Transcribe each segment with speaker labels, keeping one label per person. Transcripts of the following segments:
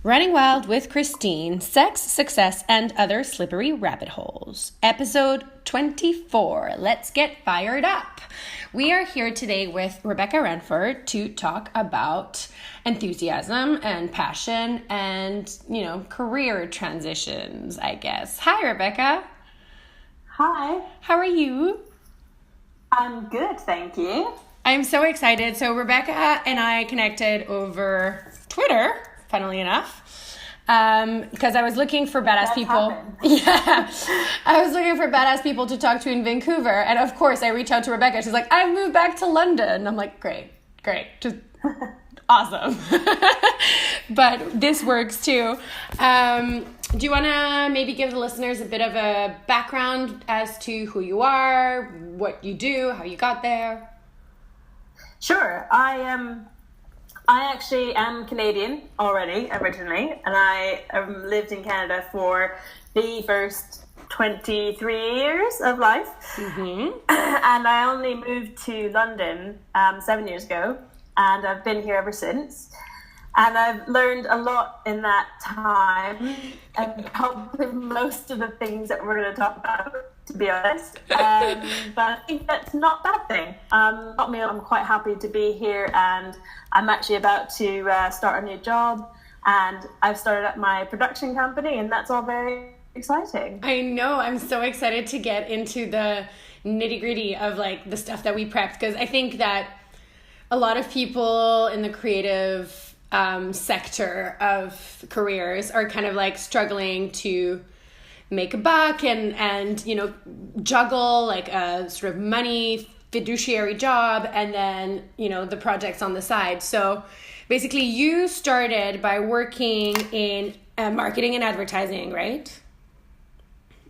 Speaker 1: Running Wild with Christine, Sex, Success, and Other Slippery Rabbit Holes. Episode 24. Let's get fired up. We are here today with Rebekah Renford to talk about enthusiasm and passion and, career transitions, I guess. Hi, Rebekah.
Speaker 2: Hi.
Speaker 1: How are you?
Speaker 2: I'm good, thank you.
Speaker 1: I'm so excited. So Rebekah and I connected over Twitter, funnily enough, because I was looking for badass people. Yeah, I was looking for badass people to talk to in Vancouver, and of course I reached out to Rebekah. She's like, "I've moved back to London." I'm like, "Great, just awesome." But this works too. Do you want to maybe give the listeners a bit of a background as to who you are, what you do, how you got there?
Speaker 2: Sure. I actually am Canadian originally, and I lived in Canada for the first 23 years of life. Mm-hmm. And I only moved to London 7 years ago, and I've been here ever since. And I've learned a lot in that time, and probably most of the things that we're going to talk about, to be honest. But I think that's not a bad thing. I'm quite happy to be here, and I'm actually about to start a new job, and I've started up my production company, and that's all very exciting.
Speaker 1: I know. I'm so excited to get into the nitty-gritty of the stuff that we prepped, because I think that a lot of people in the creative sector of careers are kind of struggling to make a buck and juggle a sort of money fiduciary job and then the projects on the side. So basically you started by working in marketing and advertising, right?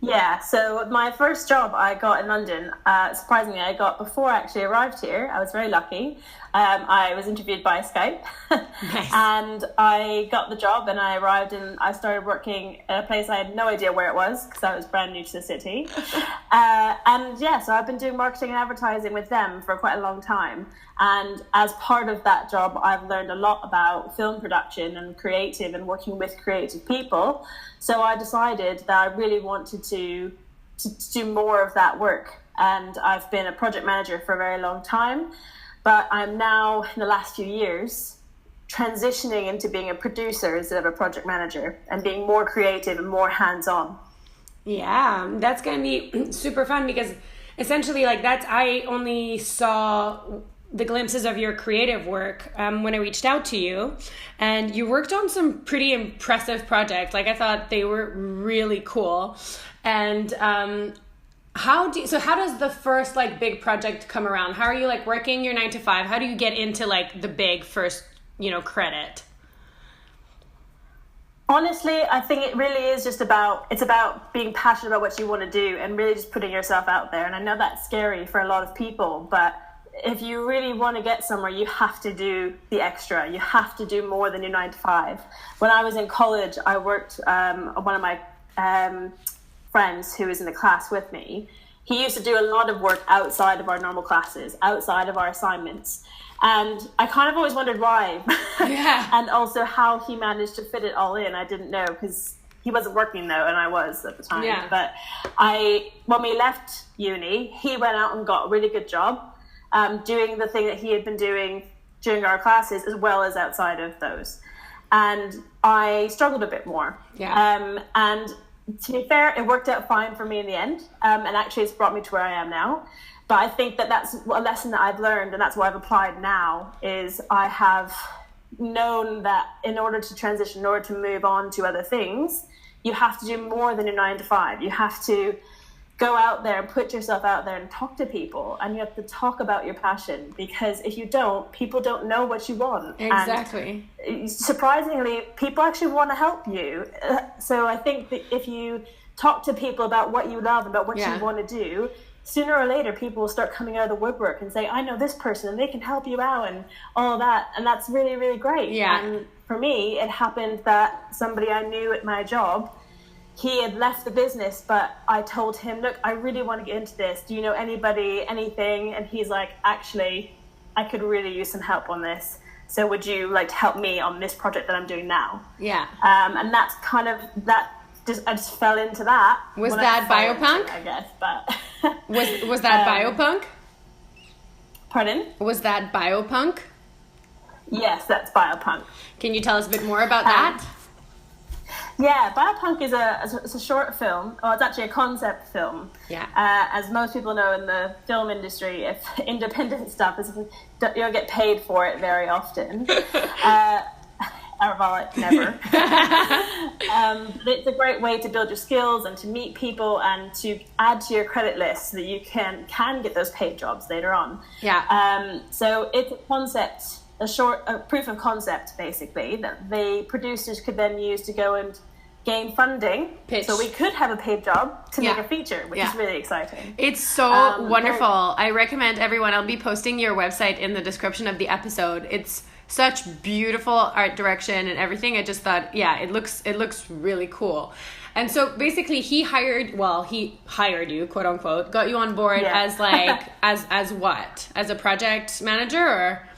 Speaker 2: Yeah, so my first job I got in London, surprisingly, I got before I actually arrived here. I was very lucky. I was interviewed by Skype.
Speaker 1: Nice.
Speaker 2: And I got the job, and I arrived and I started working at a place I had no idea where it was because I was brand new to the city. So I've been doing marketing and advertising with them for quite a long time. And as part of that job, I've learned a lot about film production and creative and working with creative people. So I decided that I really wanted to do more of that work. And I've been a project manager for a very long time. But I'm now, in the last few years, transitioning into being a producer instead of a project manager and being more creative and more hands-on.
Speaker 1: Yeah, that's going to be super fun because essentially I only saw the glimpses of your creative work when I reached out to you, and you worked on some pretty impressive projects. I thought they were really cool. And how does the first big project come around? How are you working your 9 to 5? How do you get into the big first credit?
Speaker 2: Honestly, I think it really is just about being passionate about what you want to do and really just putting yourself out there. And I know that's scary for a lot of people, but if you really want to get somewhere, you have to do the extra. You have to do more than your 9 to 5. When I was in college, I worked, one of my friends who was in the class with me, he used to do a lot of work outside of our normal classes, outside of our assignments. And I kind of always wondered why.
Speaker 1: Yeah.
Speaker 2: And also how he managed to fit it all in. I didn't know because he wasn't working though, and I was at the time.
Speaker 1: Yeah.
Speaker 2: But when we left uni, he went out and got a really good job doing the thing that he had been doing during our classes as well as outside of those. And I struggled a bit more.
Speaker 1: Yeah.
Speaker 2: And to be fair, it worked out fine for me in the end. And actually it's brought me to where I am now. But I think that that's a lesson that I've learned, and that's what I've applied now, is I have known that in order to transition, in order to move on to other things, you have to do more than your 9 to 5. You have to go out there and put yourself out there and talk to people, and you have to talk about your passion, because if you don't, people don't know what you want.
Speaker 1: Exactly.
Speaker 2: And surprisingly, people actually want to help you. So I think that if you talk to people about what you love, about what you want to do, sooner or later people will start coming out of the woodwork and say, I know this person and they can help you out and all that. And that's really, really great.
Speaker 1: Yeah.
Speaker 2: And for me, it happened that somebody I knew at my job, he had left the business, but I told him, look, I really want to get into this. Do you know anybody, anything? And he's like, actually, I could really use some help on this. So would you like to help me on this project that I'm doing now?
Speaker 1: Yeah.
Speaker 2: And that's kind of that. I just fell into that.
Speaker 1: Was that Biopunk?
Speaker 2: I guess, but
Speaker 1: was that Biopunk?
Speaker 2: Pardon?
Speaker 1: Was that Biopunk?
Speaker 2: Yes, that's Biopunk.
Speaker 1: Can you tell us a bit more about that?
Speaker 2: Yeah, Biopunk is a short film. Well, it's actually a concept film.
Speaker 1: Yeah.
Speaker 2: As most people know in the film industry, if independent stuff is, you don't get paid for it very often. Or well, never. But it's a great way to build your skills and to meet people and to add to your credit list so that you can get those paid jobs later on.
Speaker 1: Yeah.
Speaker 2: So it's a concept, a proof of concept, basically, that the producers could then use to go and gain funding.
Speaker 1: Pitch.
Speaker 2: So we could have a paid job to make a feature, which is really exciting.
Speaker 1: It's so wonderful. I recommend everyone. I'll be posting your website in the description of the episode. It's such beautiful art direction and everything. I just thought, it looks really cool. And so basically he hired you, quote unquote, got you on board as like, as what? As a project manager or?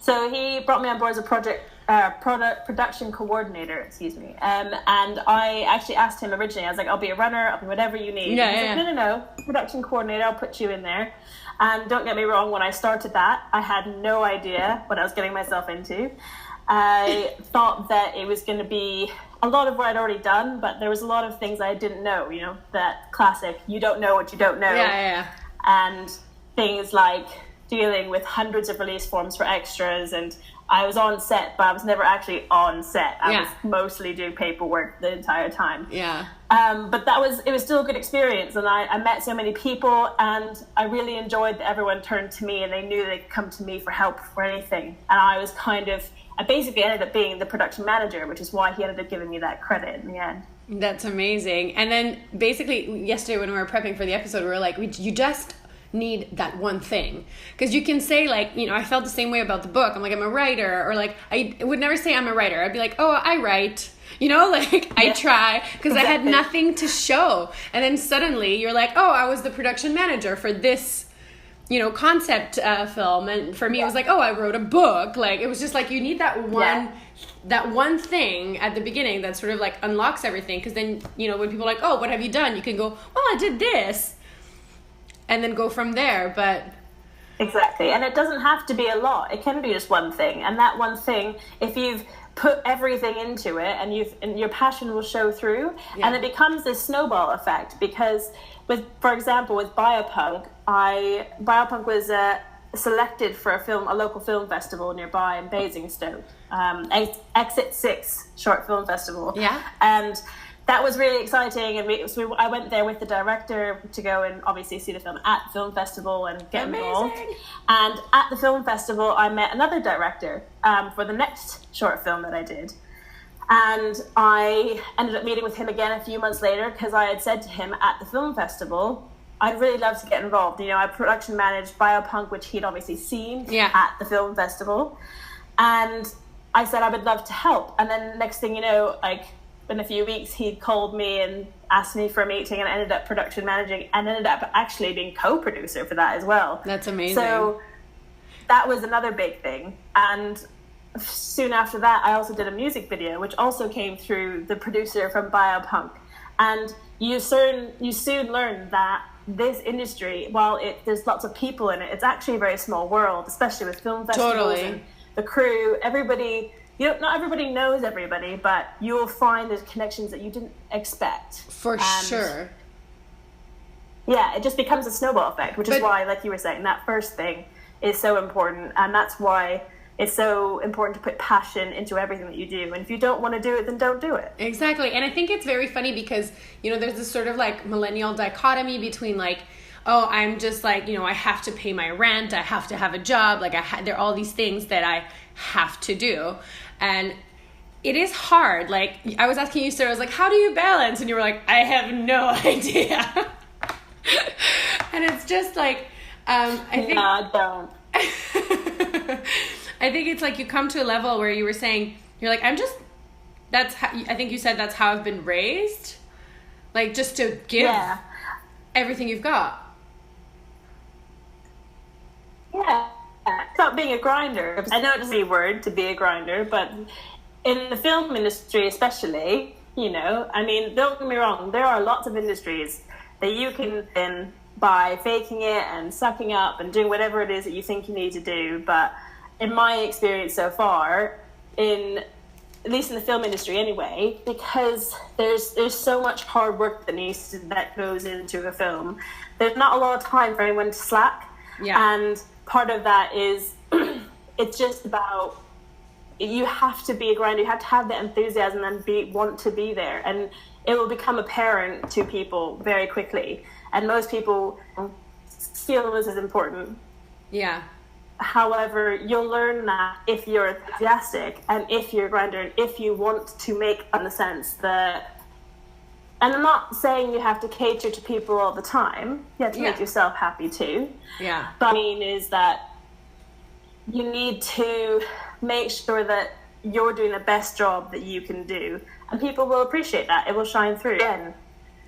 Speaker 2: So he brought me on board as a production coordinator, excuse me. And I actually asked him originally, I was like, I'll be a runner, I'll be whatever you need. Like, no, production coordinator, I'll put you in there. And don't get me wrong, when I started that, I had no idea what I was getting myself into. I thought that it was going to be a lot of what I'd already done, but there was a lot of things I didn't know, that classic, you don't know what you don't know.
Speaker 1: Yeah.
Speaker 2: And things like dealing with hundreds of release forms for extras, and I was on set, but I was never actually on set. I was mostly doing paperwork the entire time.
Speaker 1: Yeah.
Speaker 2: But it was still a good experience, and I met so many people, and I really enjoyed that everyone turned to me and they knew they could come to me for help for anything. And I basically ended up being the production manager, which is why he ended up giving me that credit in the end.
Speaker 1: That's amazing. And then basically yesterday when we were prepping for the episode, we were like, you just need that one thing, because you can say like, I felt the same way about the book. I'm like, I'm a writer, or like I would never say I'm a writer. I'd be like, oh, I write, I try, because I had nothing to show. And then suddenly you're like, oh, I was the production manager for this concept film, and for me it was like, oh, I wrote a book. Like, it was just like, you need that one thing at the beginning that sort of like unlocks everything, because then when people are like, oh, what have you done, you can go, well, I did this, and then go from there. But
Speaker 2: exactly, and it doesn't have to be a lot. It can be just one thing, and that one thing, if you've put everything into it and your passion will show through, and it becomes this snowball effect. Because for example with Biopunk was selected for a local film festival nearby in Basingstoke, Exit 6 short film festival, and that was really exciting. And I went there with the director to go and obviously see the film at the film festival and get involved. And at the film festival, I met another director for the next short film that I did. And I ended up meeting with him again a few months later, because I had said to him at the film festival, I'd really love to get involved. I production managed Biopunk, which he'd obviously seen at the film festival. And I said I would love to help. And then next thing you know, like, in a few weeks, he called me and asked me for a meeting, and I ended up production managing and ended up actually being co-producer for that as well.
Speaker 1: That's amazing.
Speaker 2: So that was another big thing. And soon after that, I also did a music video, which also came through the producer from Biopunk. And you soon learn that this industry, while there's lots of people in it, it's actually a very small world, especially with film festivals and the crew, everybody. Not everybody knows everybody, but you'll find there's connections that you didn't expect.
Speaker 1: For sure.
Speaker 2: Yeah, it just becomes a snowball effect, which is why, like you were saying, that first thing is so important. And that's why it's so important to put passion into everything that you do. And if you don't want to do it, then don't do it.
Speaker 1: Exactly. And I think it's very funny because, there's this sort of like millennial dichotomy between like, oh, I'm just like, I have to pay my rent, I have to have a job, like there are all these things that I have to do. And it is hard. Like, I was asking you, Sarah, I was like, how do you balance? And you were like, I have no idea. And it's just like, I think...
Speaker 2: No, don't.
Speaker 1: I think it's like you come to a level where you were saying, you're like, I think you said that's how I've been raised. Like, just to give everything you've got.
Speaker 2: Yeah. It's not not being a grinder. I know it's a word to be a grinder, but in the film industry especially, you know, I mean, don't get me wrong, there are lots of industries that you can in by faking it and sucking up and doing whatever it is that you think you need to do. But in my experience so far, at least in the film industry anyway, because there's so much hard work that goes into a film, there's not a lot of time for anyone to slack.
Speaker 1: Yeah.
Speaker 2: And part of that is it's just about, you have to be a grinder, you have to have the enthusiasm and want to be there, and it will become apparent to people very quickly, and most people feel this is important.
Speaker 1: Yeah.
Speaker 2: However, you'll learn that if you're enthusiastic and if you're a grinder and if you want to make, in the sense that, and I'm not saying you have to cater to people all the time, you have to make yourself happy too.
Speaker 1: Yeah.
Speaker 2: But I mean is that you need to make sure that you're doing the best job that you can do, and people will appreciate that. It will shine through again.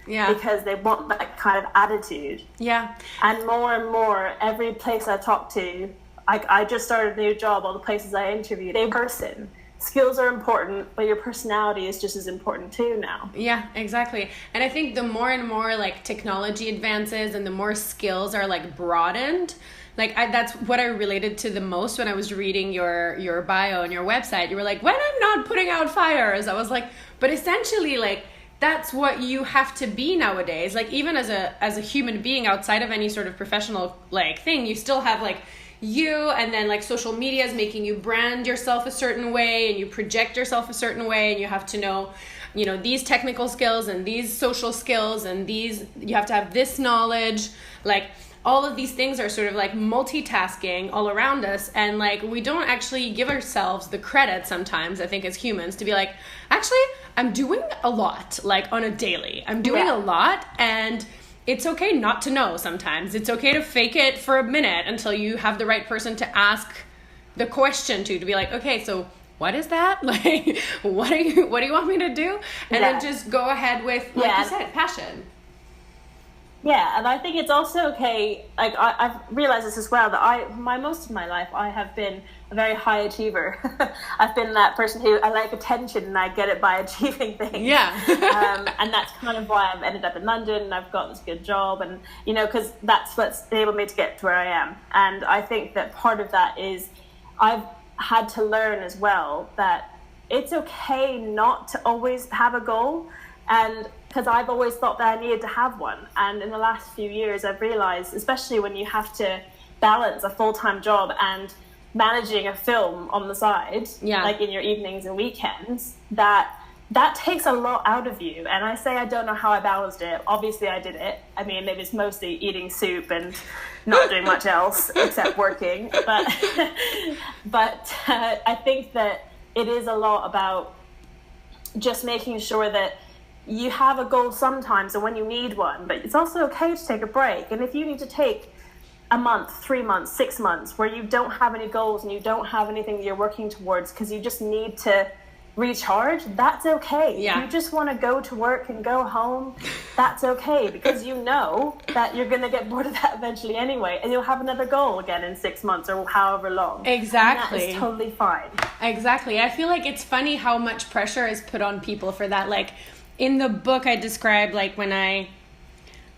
Speaker 2: Yeah. Because they want that kind of attitude.
Speaker 1: Yeah.
Speaker 2: And more, every place I talk to, I just started a new job, all the places I interviewed, they person. Skills are important, but your personality is just as important too now.
Speaker 1: Yeah, exactly. And I think the more and more like technology advances and the more skills are like broadened, like that's what I related to the most when I was reading your bio on your website. You were like, when I'm not putting out fires, I was like, but essentially like that's what you have to be nowadays. Like even as a human being outside of any sort of professional like thing, you still have like you, and then like social media is making you brand yourself a certain way and you project yourself a certain way, and you have to know, you know, these technical skills and these social skills and these, you have to have this knowledge. Like all of these things are sort of like multitasking all around us, and like we don't actually give ourselves the credit sometimes, I think, as humans, to be like, actually I'm doing a lot, like on a daily, I'm doing a lot, and it's okay not to know sometimes. It's okay to fake it for a minute until you have the right person to ask the question to be like, okay, so what is that? Like, what do you want me to do? And then just go ahead with, like you said, passion.
Speaker 2: Yeah, and I think it's also okay, like I've realized this as well, that most of my life I have been a very high achiever. I've been that person who, I like attention and I get it by achieving things.
Speaker 1: Yeah.
Speaker 2: And that's kind of why I've ended up in London and I've got this good job, and, you know, because that's what's enabled me to get to where I am. And I think that part of that is I've had to learn as well that it's okay not to always have a goal, and because I've always thought that I needed to have one. And in the last few years, I've realized, especially when you have to balance a full-time job and managing a film on the side, like in your evenings and weekends, that takes a lot out of you. And I say I don't know how I balanced it. Obviously, I did it. I mean, it was mostly eating soup and not doing much else except working. But I think that it is a lot about just making sure that you have a goal sometimes and when you need one, but it's also okay to take a break. And if you need to take a month, 3 months, 6 months where you don't have any goals and you don't have anything that you're working towards because you just need to recharge, that's okay.
Speaker 1: Yeah.
Speaker 2: If you just want to go to work and go home, that's okay, because you know that you're going to get bored of that eventually anyway, and you'll have another goal again in 6 months or however long.
Speaker 1: Exactly.
Speaker 2: And that is totally fine.
Speaker 1: Exactly. I feel like it's funny how much pressure is put on people for that. Like in the book I described, like when I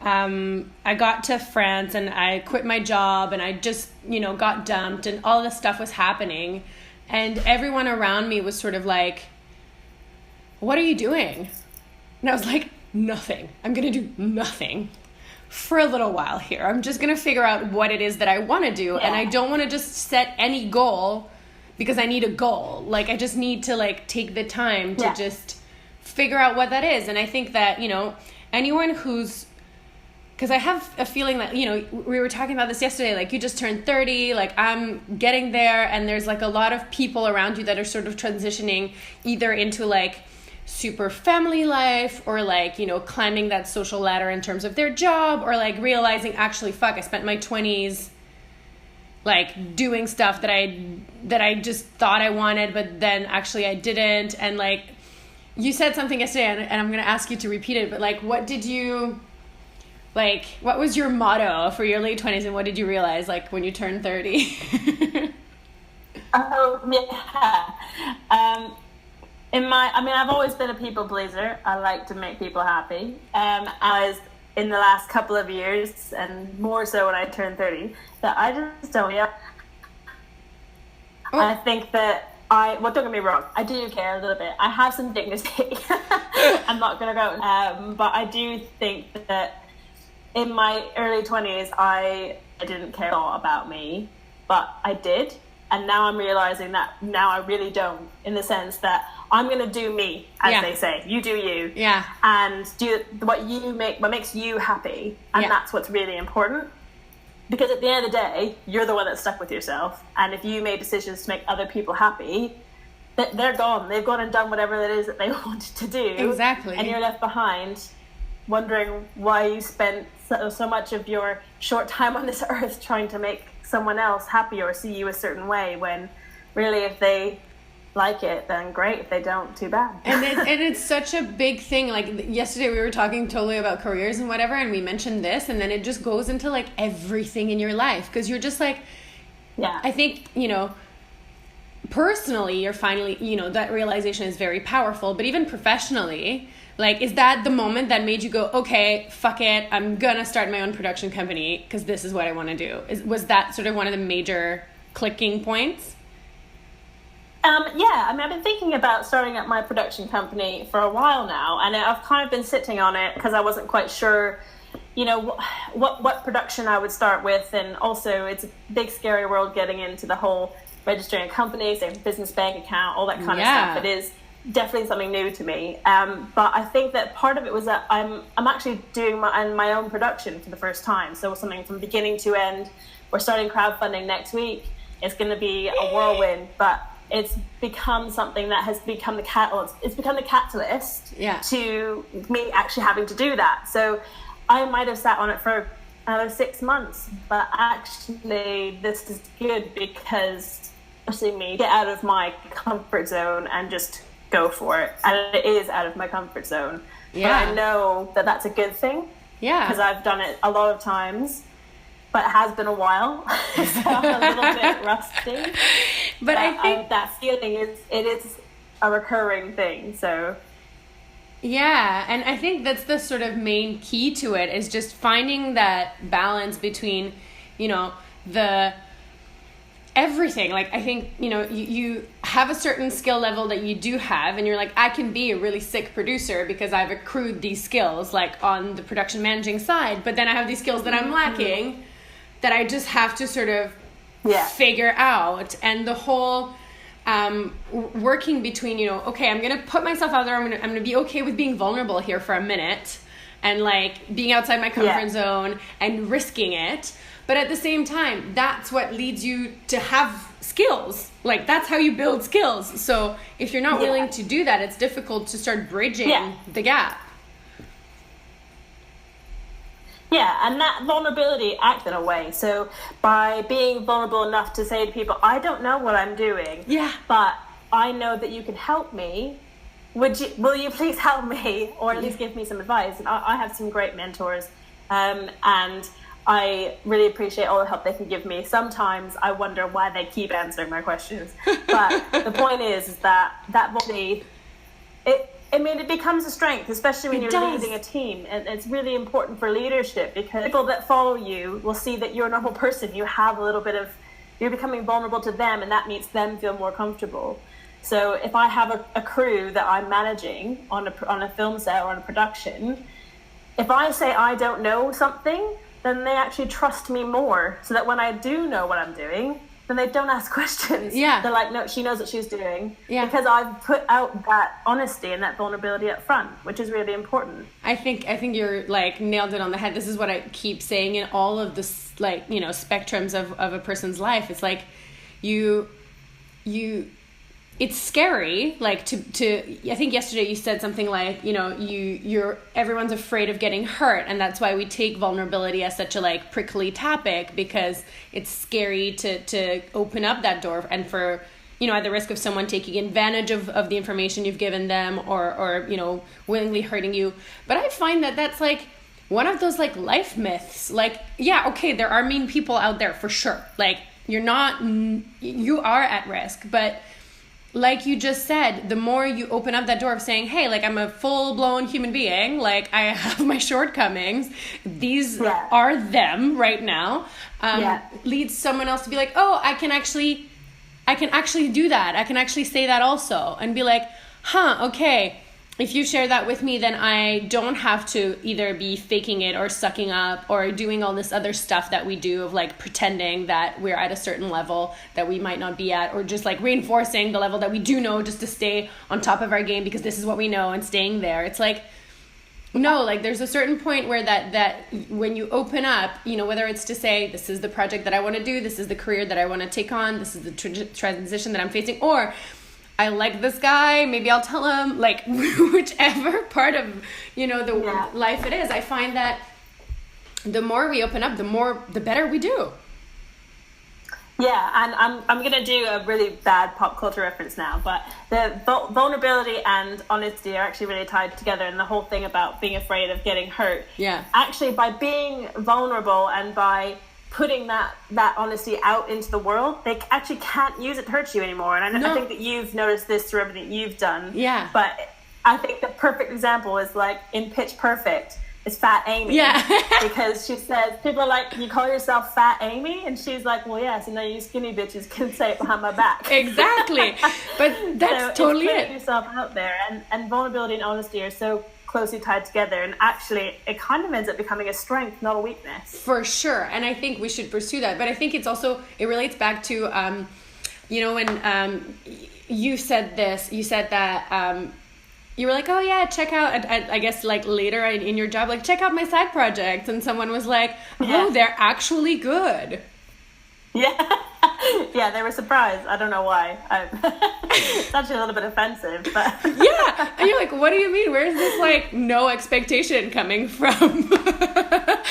Speaker 1: got to France and I quit my job and I just, you know, got dumped and all this stuff was happening, and everyone around me was sort of like, what are you doing? And I was like, nothing. I'm going to do nothing for a little while here. I'm just going to figure out what it is that I want to do. Yeah. And I don't want to just set any goal because I need a goal. Like, I just need to like take the time to just figure out what that is. And I think that, you know, anyone who's, because I have a feeling that, you know, we were talking about this yesterday, like you just turned 30, like I'm getting there, and there's like a lot of people around you that are sort of transitioning either into like super family life or like, you know, climbing that social ladder in terms of their job, or like realizing actually, fuck, I spent my 20s like doing stuff that I just thought I wanted, but then actually I didn't. And like you said something yesterday, and I'm going to ask you to repeat it, but like what was your motto for your late 20s, and what did you realize like when you turned 30?
Speaker 2: Oh, yeah. I've always been a people pleaser. I like to make people happy. As in the last couple of years, and more so when I turned 30, that I just don't. Yeah. I think that well, don't get me wrong, I do care a little bit. I have some dignity. I'm not going to go, but I do think that in my early 20s, I didn't care a lot about me, but I did. And now I'm realizing that now I really don't, in the sense that I'm going to do me, as they say. You do you.
Speaker 1: Yeah.
Speaker 2: And do what makes you happy. And that's what's really important. Because at the end of the day, you're the one that's stuck with yourself. And if you made decisions to make other people happy, they're gone. They've gone and done whatever it is that they wanted to do.
Speaker 1: Exactly.
Speaker 2: And you're left behind wondering why you spent so much of your short time on this earth trying to make someone else happy or see you a certain way, when really if they like it, then great. If they don't, too bad.
Speaker 1: And it's such a big thing. Like yesterday we were talking totally about careers and whatever, and we mentioned this, and then it just goes into like everything in your life, because you're just like, I think, personally you're finally, that realization is very powerful, but even professionally, like, is that the moment that made you go, okay, fuck it, I'm gonna start my own production company because this is what I want to do? Was that sort of one of the major clicking points?
Speaker 2: I've been thinking about starting up my production company for a while now, and I've kind of been sitting on it because I wasn't quite sure, what production I would start with, and also it's a big scary world getting into the whole registering a company, say business bank account, all that kind of stuff. It is definitely something new to me, but I think that part of it was that I'm actually doing my own production for the first time, so something from beginning to end. We're starting crowdfunding next week. It's going to be a whirlwind, but it's become something that has become the catalyst. It's become the catalyst to me actually having to do that. So I might have sat on it for another 6 months, but actually this is good because it's forcing me to get out of my comfort zone and just go for it. And it is out of my comfort zone. But I know that that's a good thing. Yeah. Because I've done it a lot of times. But it has been a while, so I'm a little bit rusty. But I think that feeling is a recurring thing. So
Speaker 1: yeah, and I think that's the sort of main key to it, is just finding that balance between, the everything. Like, I think, you have a certain skill level that you do have, and you're like, I can be a really sick producer because I've accrued these skills, like on the production managing side, but then I have these skills that I'm lacking that I just have to sort of figure out. And the whole working between, okay, I'm going to put myself out there. I'm going to be okay with being vulnerable here for a minute and like being outside my comfort zone and risking it. But at the same time, that's what leads you to have skills. Like, that's how you build skills. So if you're not willing to do that, it's difficult to start bridging the gap.
Speaker 2: Yeah, and that vulnerability acts in a way. So by being vulnerable enough to say to people, I don't know what I'm doing, but I know that you can help me. Will you please help me, or at least give me some advice? And I have some great mentors, and I really appreciate all the help they can give me. Sometimes I wonder why they keep answering my questions. But the point is that body, it becomes a strength, especially when you're leading a team. And it's really important for leadership, because people that follow you will see that you're a normal person. You have a little bit of, you're becoming vulnerable to them, and that makes them feel more comfortable. So if I have a crew that I'm managing on a film set or on a production, if I say I don't know something, then they actually trust me more, so that when I do know what I'm doing, then they don't ask questions. Yeah. They're like, no, she knows what she's doing. Yeah. Because I've put out that honesty and that vulnerability up front, which is really important.
Speaker 1: I think you're like nailed it on the head. This is what I keep saying in all of this, like, spectrums of a person's life. It's like you it's scary, like to I think yesterday you said something like, you're everyone's afraid of getting hurt, and that's why we take vulnerability as such a like prickly topic, because it's scary to open up that door, and for at the risk of someone taking advantage of the information you've given them, or willingly hurting you. But I find that that's like one of those like life myths. Like, yeah, okay, there are mean people out there for sure. Like, you are at risk. But like you just said, the more you open up that door of saying, hey, like, I'm a full-blown human being, like, I have my shortcomings, these are them right now, leads someone else to be like, oh, I can actually do that. I can actually say that also, and be like, okay, if you share that with me, then I don't have to either be faking it or sucking up or doing all this other stuff that we do of like pretending that we're at a certain level that we might not be at, or just like reinforcing the level that we do know just to stay on top of our game because this is what we know and staying there. It's like, no, like there's a certain point where that when you open up, you know, whether it's to say, this is the project that I want to do, this is the career that I want to take on, this is the transition that I'm facing, or I like this guy, maybe I'll tell him, like, whichever part of, you know, the life it is. I find that the more we open up, the better we do.
Speaker 2: Yeah, and I'm going to do a really bad pop culture reference now, but the vulnerability and honesty are actually really tied together, and the whole thing about being afraid of getting hurt.
Speaker 1: Yeah.
Speaker 2: Actually, by being vulnerable and by putting that honesty out into the world, they actually can't use it to hurt you anymore. And I think that you've noticed this through everything you've done.
Speaker 1: Yeah.
Speaker 2: But I think the perfect example is like in Pitch Perfect is Fat Amy.
Speaker 1: Yeah.
Speaker 2: Because she says, people are like, you call yourself Fat Amy? And she's like, well, yes, and then you skinny bitches can say it behind my back.
Speaker 1: Exactly. But that's totally
Speaker 2: it's
Speaker 1: it.
Speaker 2: putting yourself out there, and vulnerability and honesty are so closely tied together, and actually it kind of ends up becoming a strength, not a weakness.
Speaker 1: For sure. And I think we should pursue that. But I think it's also, it relates back to, you know, when you said that you were like, oh yeah, check out, I guess like later in your job, like check out my side projects, and someone was like, oh, they're actually good.
Speaker 2: Yeah, they were surprised. I don't know why. It's actually a little bit offensive, but
Speaker 1: yeah. And you're like, what do you mean? Where's this like no expectation coming from?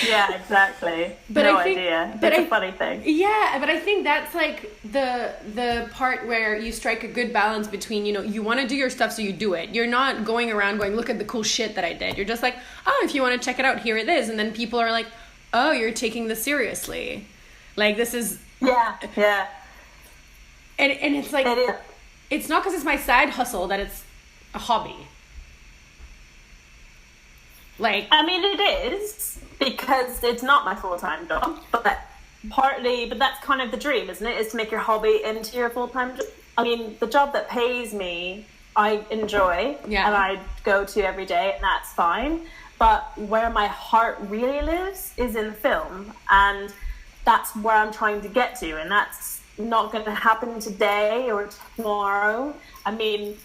Speaker 2: Yeah, exactly.
Speaker 1: But
Speaker 2: no
Speaker 1: I think,
Speaker 2: idea.
Speaker 1: But
Speaker 2: it's a funny thing.
Speaker 1: Yeah, but I think that's like the part where you strike a good balance between, you know, you want to do your stuff, so you do it. You're not going around going, look at the cool shit that I did. You're just like, oh, if you want to check it out, here it is. And then people are like, oh, you're taking this seriously. Like, this is...
Speaker 2: Yeah.
Speaker 1: And it's like, it's not because it's my side hustle that it's a hobby. Like,
Speaker 2: I mean, it is, because it's not my full-time job, but that's kind of the dream, isn't it? Is to make your hobby into your full-time job. I mean, the job that pays me, I enjoy, and I go to every day, and that's fine. But where my heart really lives is in film, and that's where I'm trying to get to, and that's not going to happen today or tomorrow. I mean,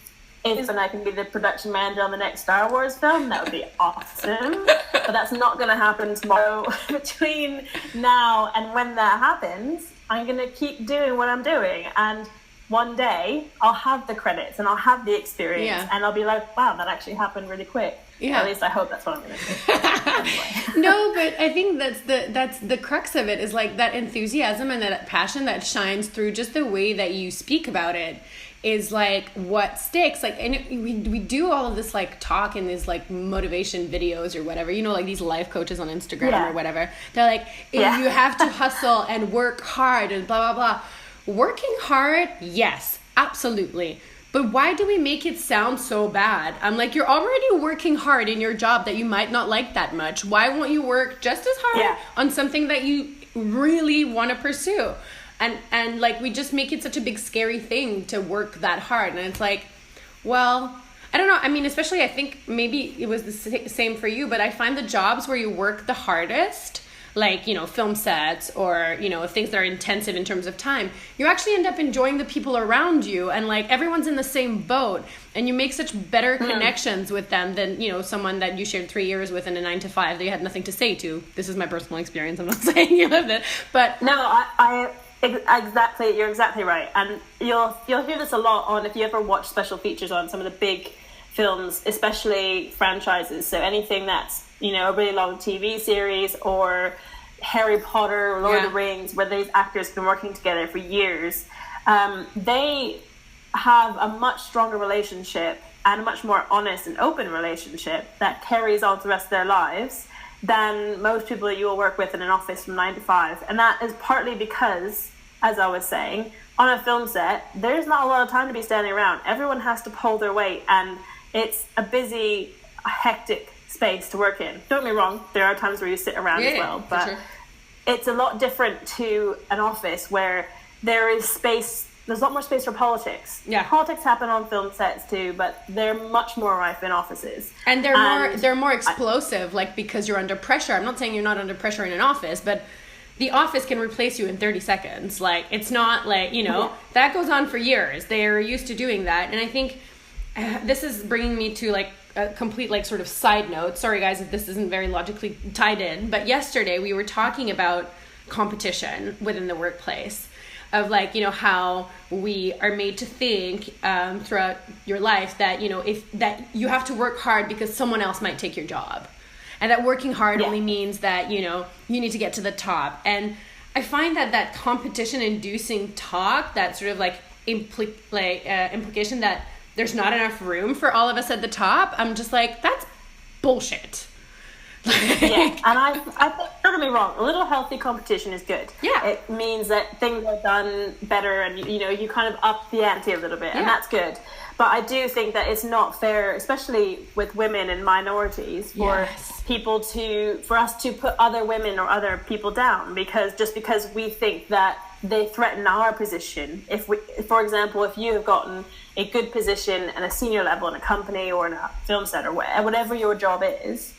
Speaker 2: if I can be the production manager on the next Star Wars film, that would be awesome. But that's not going to happen tomorrow. Between now and when that happens, I'm going to keep doing what I'm doing, and one day I'll have the credits and I'll have the experience, and I'll be like, wow, that actually happened really quick. Yeah. At least I hope that's what I'm going to do. Anyway.
Speaker 1: No, but I think that's the crux of it, is like that enthusiasm and that passion that shines through just the way that you speak about it is like what sticks. Like, and we do all of this like talk in these like motivation videos or whatever, you know, like these life coaches on Instagram or whatever. They're like, you have to hustle and work hard and blah, blah, blah. Working hard, yes, absolutely. But why do we make it sound so bad? I'm like, you're already working hard in your job that you might not like that much. Why won't you work just as hard on something that you really want to pursue? And like, we just make it such a big scary thing to work that hard. And it's like, well, I don't know. I mean, especially I think maybe it was the same for you, but I find the jobs where you work the hardest, like, you know, film sets or, you know, things that are intensive in terms of time, you actually end up enjoying the people around you, and like everyone's in the same boat, and you make such better connections with them than, you know, someone that you shared 3 years with in a 9 to 5 that you had nothing to say to. This is my personal experience. I'm not saying you lived it, but
Speaker 2: no, I exactly, you're exactly right. And you'll hear this a lot on, if you ever watch special features on some of the big films, especially franchises. So anything that's, you know, a really long TV series, or Harry Potter, or Lord of the Rings, where these actors have been working together for years, they have a much stronger relationship and a much more honest and open relationship that carries on to the rest of their lives than most people that you will work with in an office from 9 to 5. And that is partly because as I was saying, on a film set, there's not a lot of time to be standing around. Everyone has to pull their weight, and it's a busy, hectic space to work in. Don't get me wrong, there are times where you sit around as well, but sure. It's a lot different to an office where there is space. There's a lot more space for politics.
Speaker 1: Yeah.
Speaker 2: Politics happen on film sets too, but they're much more rife in offices.
Speaker 1: And they're more explosive, like, because you're under pressure. I'm not saying you're not under pressure in an office, but the office can replace you in 30 seconds. Like, it's not like, that goes on for years. They're used to doing that. And I think this is bringing me to, like, a complete, like, sort of side note. Sorry, guys, if this isn't very logically tied in. But yesterday we were talking about competition within the workplace. Of, like, how we are made to think throughout your life that, that you have to work hard because someone else might take your job. And that working hard only means that, you need to get to the top. And I find that competition-inducing talk, that sort of, like, implication that there's not enough room for all of us at the top, I'm just like, that's bullshit.
Speaker 2: Yeah, and I think, don't get me wrong, a little healthy competition is good.
Speaker 1: Yeah.
Speaker 2: It means that things are done better, and you kind of up the ante a little bit, and that's good. But I do think that it's not fair, especially with women and minorities, for for us to put other women or other people down because we think that they threaten our position. For example, if you have gotten a good position at a senior level in a company or in a film set or whatever your job is,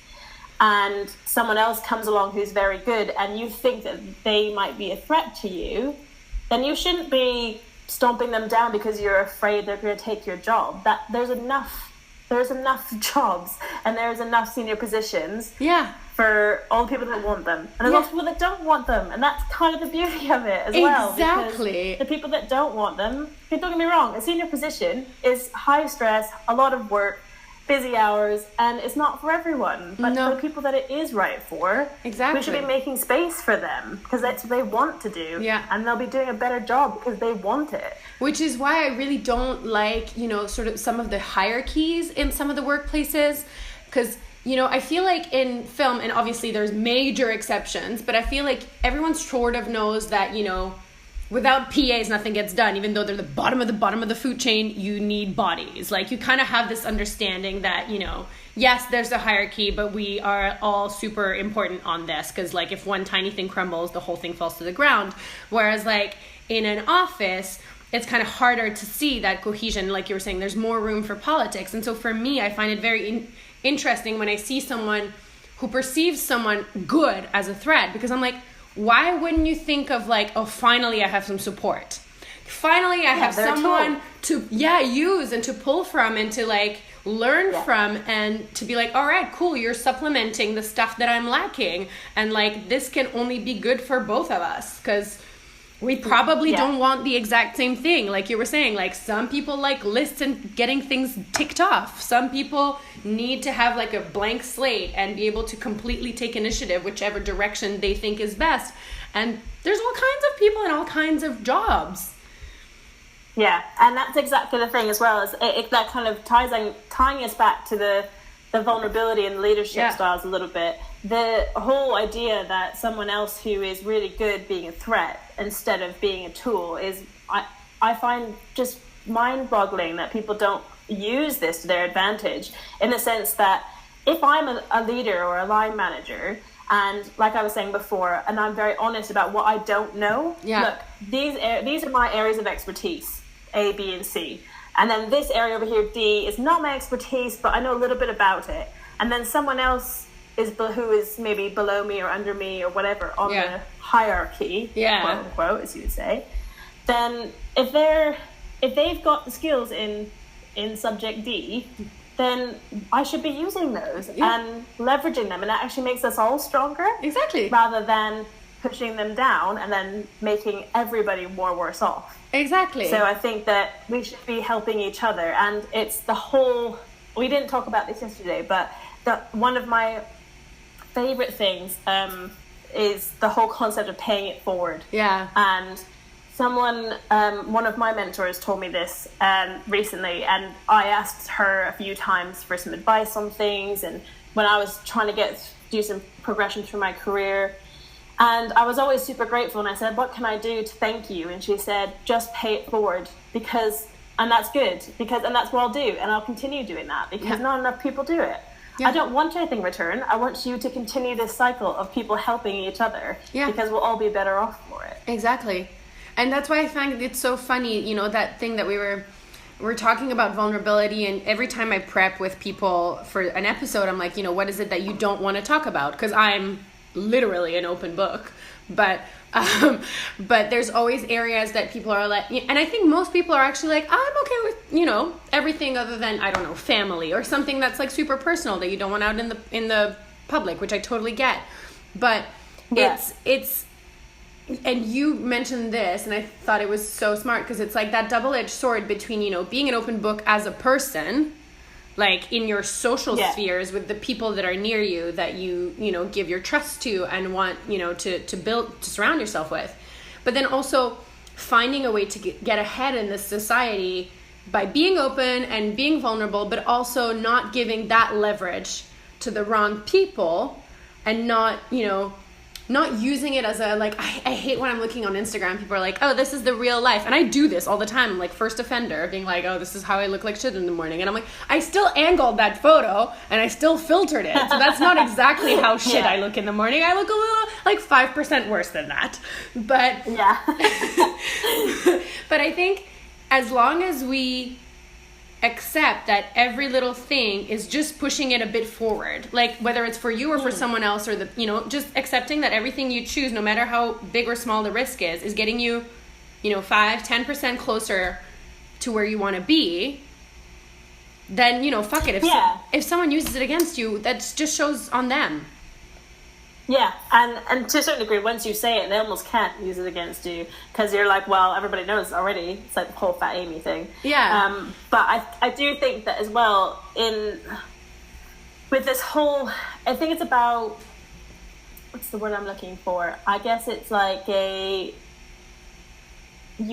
Speaker 2: and someone else comes along who's very good and you think that they might be a threat to you, then you shouldn't be stomping them down because you're afraid they're going to take your job. That there's enough jobs and there's enough senior positions for all the people that want them. And there's also people that don't want them, and that's kind of the beauty of it as well.
Speaker 1: Exactly.
Speaker 2: The people that don't want them, don't get me wrong, a senior position is high stress, a lot of work, busy hours, and it's not for everyone, but for the people that it is right for,
Speaker 1: exactly,
Speaker 2: we should be making space for them because that's what they want to do, and they'll be doing a better job because they want it.
Speaker 1: Which is why I really don't like, sort of some of the hierarchies in some of the workplaces, because I feel like in film, and obviously there's major exceptions, but I feel like everyone sort of knows that without PAs, nothing gets done. Even though they're the bottom of the food chain, you need bodies. Like, you kind of have this understanding that, yes, there's a hierarchy, but we are all super important on this. Because, like, if one tiny thing crumbles, the whole thing falls to the ground. Whereas, like, in an office, it's kind of harder to see that cohesion. Like you were saying, there's more room for politics. And so for me, I find it very interesting when I see someone who perceives someone good as a threat. Because I'm like, why wouldn't you think of, like, oh, finally I have some support. Finally I have someone to use and to pull from and to, like, learn from, and to be like, all right, cool, you're supplementing the stuff that I'm lacking. And, like, this can only be good for both of us because we probably don't want the exact same thing. Like you were saying, like, some people like lists and getting things ticked off. Some people need to have, like, a blank slate and be able to completely take initiative whichever direction they think is best. And there's all kinds of people in all kinds of jobs.
Speaker 2: Yeah, and that's exactly the thing as well. Is that kind of tying us back to the vulnerability and leadership styles a little bit. The whole idea that someone else who is really good being a threat instead of being a tool is, I find just mind-boggling that people don't use this to their advantage, in the sense that if I'm a leader or a line manager, and like I was saying before, and I'm very honest about what I don't know, look, these are my areas of expertise, A, B, and C. And then this area over here, D, is not my expertise, but I know a little bit about it. And then someone else who is maybe below me or under me or whatever on the hierarchy, quote unquote, as you would say, then if they've got the skills in subject D, then I should be using those and leveraging them, and that actually makes us all stronger. Exactly. Rather than pushing them down and then making everybody more worse off. Exactly. So I think that we should be helping each other, and it's the whole, we didn't talk about this yesterday, but one of my favorite things is the whole concept of paying it forward. Yeah. And someone, one of my mentors told me this recently, and I asked her a few times for some advice on things, and when I was trying to do some progression through my career. And I was always super grateful, and I said, what can I do to thank you? And she said, just pay it forward, and that's good, and that's what I'll do, and I'll continue doing that, because not enough people do it. Yeah. I don't want anything in return. I want you to continue this cycle of people helping each other, because we'll all be better off for it.
Speaker 1: Exactly. And that's why I find it's so funny, you know, that thing that we're talking about vulnerability, and every time I prep with people for an episode, I'm like, you know, what is it that you don't want to talk about? Because I'm literally an open book, but there's always areas that people are like, and I think most people are actually like, I'm okay with, you know, everything other than, I don't know, family or something that's like super personal that you don't want out in the public, which I totally get. But it's and you mentioned this, and I thought it was so smart, because it's like that double-edged sword between, you know, being an open book as a person, like in your social spheres with the people that are near you, that you know, give your trust to and want, you know, to surround yourself with. But then also finding a way to get ahead in this society by being open and being vulnerable, but also not giving that leverage to the wrong people, and not, you know, not using it as a, like, I hate when I'm looking on Instagram, people are like, oh, this is the real life. And I do this all the time, like first offender, being like, oh, this is how I look like shit in the morning. And I'm like, I still angled that photo and I still filtered it. So that's not exactly how shit I look in the morning. I look a little, like 5% worse than that. But, but I think as long as we accept that every little thing is just pushing it a bit forward, like whether it's for you or for someone else, or the, you know, just accepting that everything you choose, no matter how big or small the risk is getting you, you know, 5-10% closer to where you want to be, then, you know, fuck it. If someone uses it against you, that just shows on them.
Speaker 2: Yeah, and to a certain degree, once you say it, they almost can't use it against you, because you're like, well, everybody knows already. It's like the whole Fat Amy thing.
Speaker 1: Yeah.
Speaker 2: But I do think that as well, with this whole, I think it's about, what's the word I'm looking for? I guess it's like you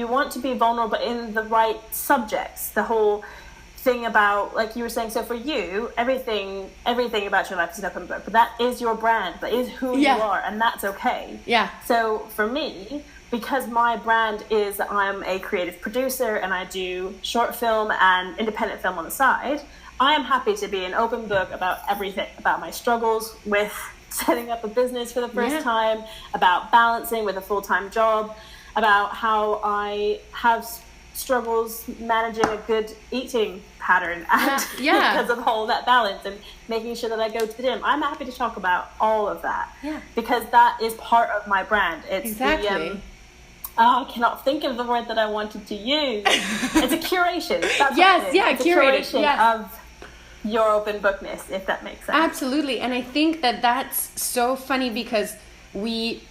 Speaker 2: want to be vulnerable, but in the right subjects. The whole thing about, like you were saying, so for you, everything about your life is an open book, but that is your brand, that is who you are, and that's okay. So for me, because my brand is that I'm a creative producer and I do short film and independent film on the side, I am happy to be an open book about everything, about my struggles with setting up a business for the first time, about balancing with a full-time job, about how I have struggles managing a good eating pattern, and because of all that balance, and making sure that I go to the gym. I'm happy to talk about all of that, because that is part of my brand. It's I cannot think of the word that I wanted to use. It's a curation. That's it's
Speaker 1: curated.
Speaker 2: A curation of your open bookness, if that makes sense.
Speaker 1: Absolutely. And I think that that's so funny, because we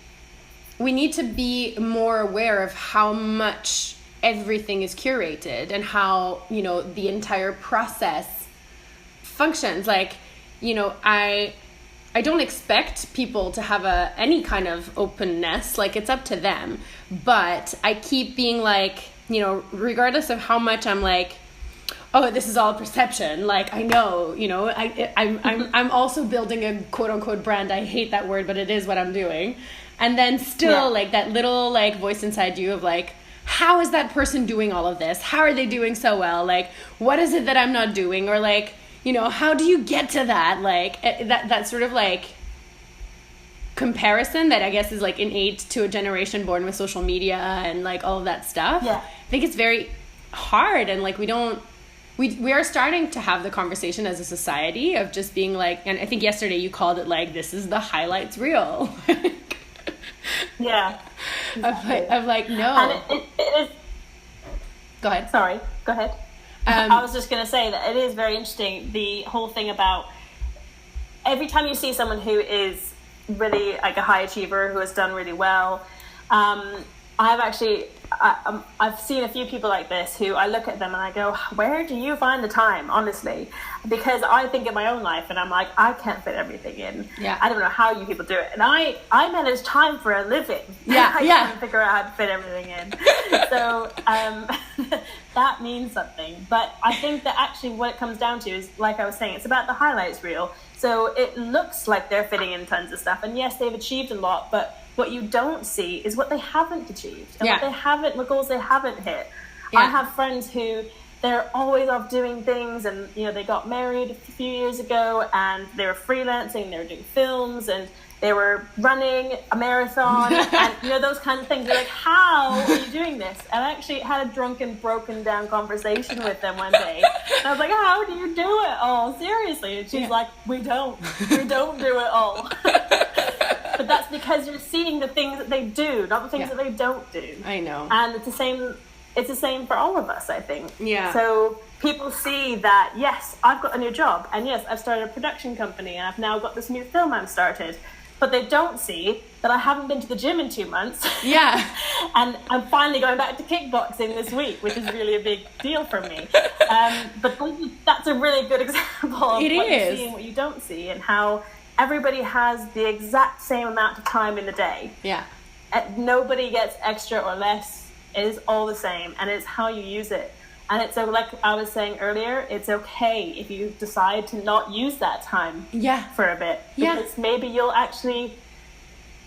Speaker 1: need to be more aware of how much everything is curated, and how, you know, the entire process functions. Like, you know, I don't expect people to have any kind of openness, like it's up to them, but I keep being like, you know, regardless of how much I'm like, oh, this is all perception, like I know, you know, I'm also building a quote unquote brand. I hate that word, but it is what I'm doing. And then still like that little like voice inside you of like, how is that person doing all of this? How are they doing so well? Like, what is it that I'm not doing? Or like, you know, how do you get to that? Like that sort of like comparison that I guess is like innate to a generation born with social media and like all of that stuff. I think it's very hard, and like we are starting to have the conversation as a society of just being like, and I think yesterday you called it like, this is the highlights reel.
Speaker 2: Exactly.
Speaker 1: Of like, no.
Speaker 2: And it is.
Speaker 1: Go ahead.
Speaker 2: Sorry, go ahead. I was just going to say that it is very interesting, the whole thing about every time you see someone who is really like a high achiever, who has done really well, I've seen a few people like this who I look at them and I go, where do you find the time, honestly? Because I think of my own life and I'm like, I can't fit everything in. I don't know how you people do it. And I manage time for a living. I can't figure out how to fit everything in. So that means something. But I think that actually what it comes down to is, like I was saying, it's about the highlights reel. So it looks like they're fitting in tons of stuff. And yes, they've achieved a lot, but what you don't see is what they haven't achieved and what goals they haven't hit. I have friends who they're always off doing things, and they got married a few years ago, and they were freelancing, they were doing films, and they were running a marathon, and those kinds of things. They're like, how are you doing this? And I actually had a drunken, broken down conversation with them one day. And I was like, how do you do it all? Seriously. And she's like, we don't do it all. But that's because you're seeing the things that they do, not the things that they don't do.
Speaker 1: I know.
Speaker 2: And it's the same for all of us, I think.
Speaker 1: Yeah.
Speaker 2: So people see that, yes, I've got a new job, and yes, I've started a production company, and I've now got this new film I've started. But they don't see that I haven't been to the gym in 2 months.
Speaker 1: Yeah.
Speaker 2: And I'm finally going back to kickboxing this week, which is really a big deal for me. But that's a really good example of what you see and what you don't see, and how everybody has the exact same amount of time in the day.
Speaker 1: Yeah.
Speaker 2: Nobody gets extra or less. It is all the same, and it's how you use it. And it's like I was saying earlier, it's okay if you decide to not use that time for a bit. Because maybe you'll actually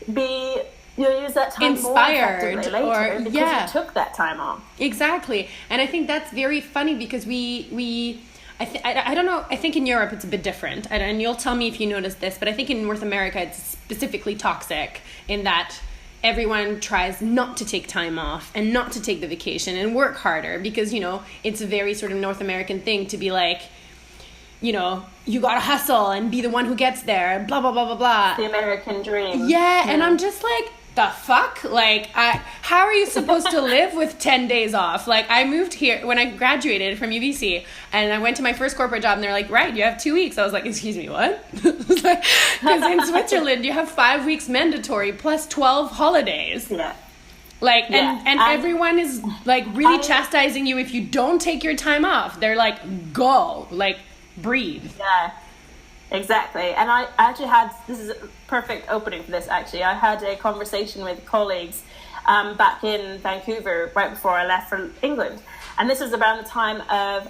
Speaker 2: you'll use that time
Speaker 1: inspired
Speaker 2: more effectively later because you took that time off.
Speaker 1: Exactly. And I think that's very funny because I don't know, I think in Europe it's a bit different. And you'll tell me if you notice this, but I think in North America it's specifically toxic in that everyone tries not to take time off and not to take the vacation and work harder because, it's a very sort of North American thing to be like, you gotta hustle and be the one who gets there, blah, blah, blah, blah, blah.
Speaker 2: The American dream.
Speaker 1: Yeah, and I'm just like, the fuck? Like, how are you supposed to live with 10 days off? Like, I moved here when I graduated from UBC, and I went to my first corporate job, and they're like, right, you have 2 weeks. I was like, excuse me, what? Because in Switzerland, you have 5 weeks mandatory plus 12 holidays.
Speaker 2: Yeah.
Speaker 1: Like, and everyone is, like, really chastising you if you don't take your time off. They're like, go. Like, breathe.
Speaker 2: Yeah. Exactly. And I actually this is a perfect opening for this, actually. I had a conversation with colleagues back in Vancouver right before I left for England. And this was around the time of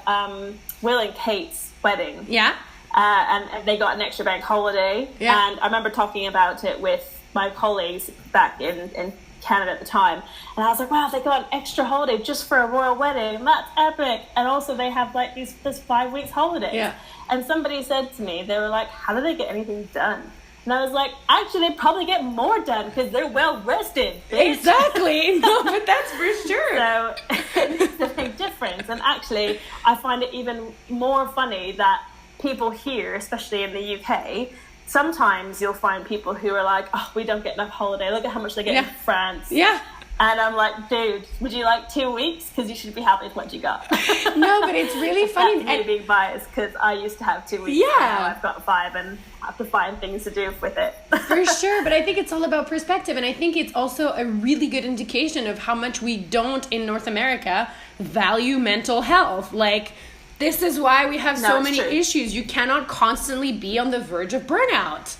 Speaker 2: Will and Kate's wedding.
Speaker 1: Yeah.
Speaker 2: And they got an extra bank holiday. Yeah. And I remember talking about it with my colleagues back in Canada at the time. And I was like, wow, they got an extra holiday just for a royal wedding. That's epic. And also they have like this 5 weeks holiday.
Speaker 1: Yeah.
Speaker 2: And somebody said to me, they were like, how do they get anything done? And I was like, actually, they probably get more done because they're well rested. Bitch.
Speaker 1: Exactly. No, but that's for sure.
Speaker 2: So it's a big difference. And actually, I find it even more funny that people here, especially in the UK, sometimes you'll find people who are like, oh, we don't get enough holiday. Look at how much they get in France.
Speaker 1: Yeah.
Speaker 2: And I'm like, dude, would you like 2 weeks? Because you should be happy with what you got.
Speaker 1: No, but it's really funny.
Speaker 2: That's me being biased because I used to have 2 weeks. Yeah. Now I've got 5 and I have to find things to do with it.
Speaker 1: For sure. But I think it's all about perspective. And I think it's also a really good indication of how much we don't in North America value mental health. Like, this is why we have so many issues. You cannot constantly be on the verge of burnout.